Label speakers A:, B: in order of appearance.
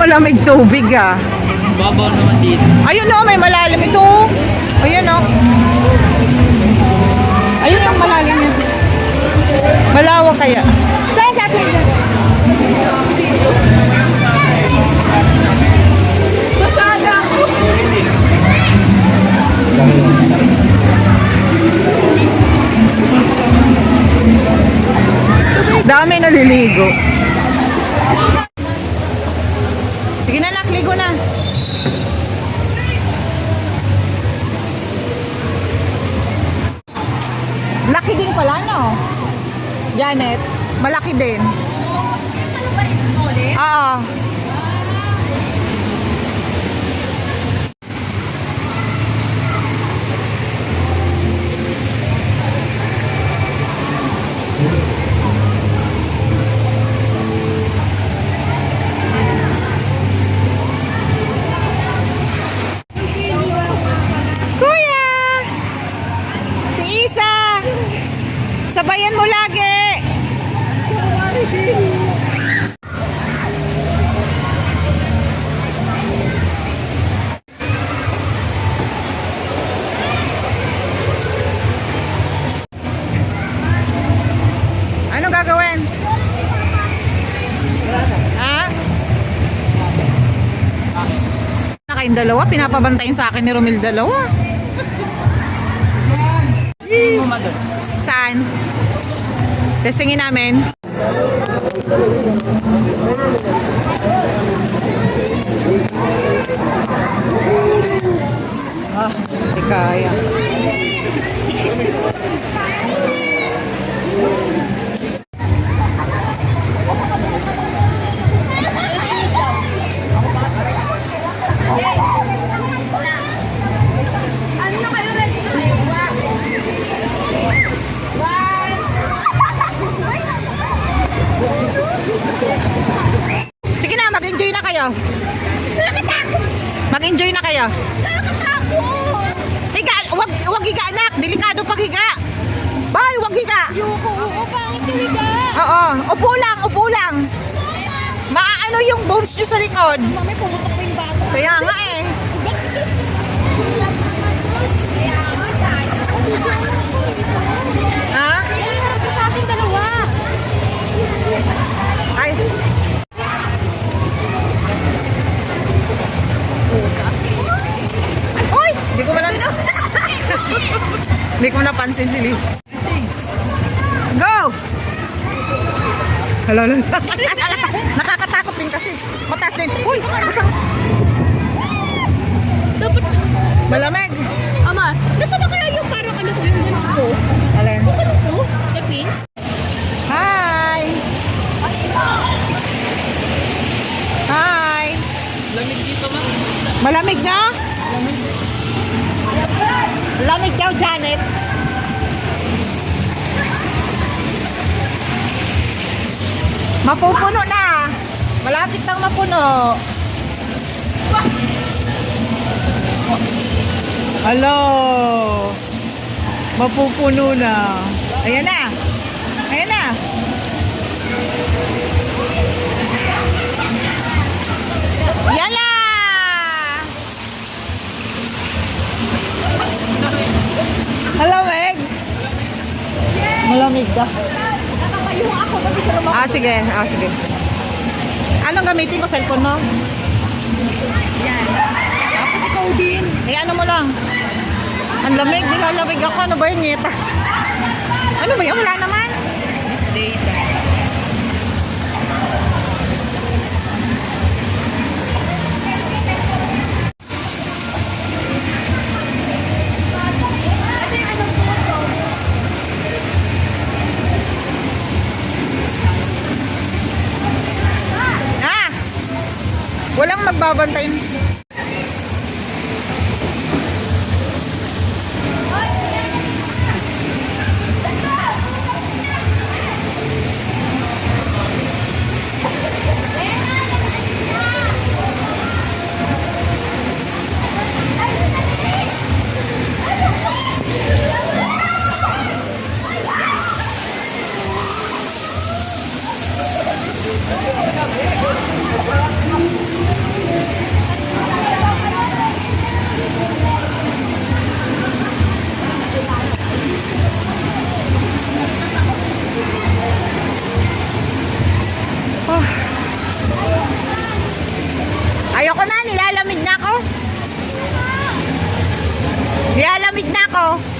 A: malamig tubig ah.
B: Babaw naman dito.
A: Ayun o, may malalim ito. Ayun o. Ayun ang malalim niya. Malawak kaya. Saan sa atin dyan? Masada ako. Dami naliligo. Sige na, nak, ligo na. Laki din pala, no? Janet, malaki din. Oo. Sabayan mo lagi. Anong gagawin? Ha? Nakain dalawa, pinapabantayin sa akin ni Romil dalawa. Saan? Testingin namin. Ah, hindi kaya. Sige na, mag-enjoy na kayo. Mag-enjoy na kayo. Higa, wag higa anak, delikado pag higa. Bay, wag higa.
C: Oo, pangit yung higa.
A: Oo, upo lang. Maano yung bones nyo sa likod.
C: Mami, pumutok pa yung bato.
A: Kaya nga eh. Ha?
C: Kaya sa ating dalawa.
A: Ay. Uy! Hindi ko na Hindi ko napansin si Lee. Go! Hala. Nakakatakot din kasi. Mataas din. Uy!
C: Dapat,
A: Malamig.
C: ama, nasa na kaya yung parang ano ko yung ganito ko?
A: Alin?
C: Ano ko? Tepin?
A: Hi! Hi!
B: Lamig dito, ma.
A: Malamig na? Lamig daw, Janet. Mapupuno na. Malapit nang mapuno. Hello. Mapupuno na. Ayan na. Ayan na. Yala! Hello, Meg. Malamig ka.
C: Nakakayong ako kasi sa rumah.
A: Sige. Sige. Anong gamitin mo? Cellphone mo?
C: Yan. Tapos ikaw din.
A: Ano mo lang? Ang lamig. Nilalamig ako. Ano ba yun, Nyeta? Ano ba yun? Wala naman.
C: Data.
A: Walang magbabantay. Oh. Ayoko na, nilalamig na ako. Nilalamig na ako.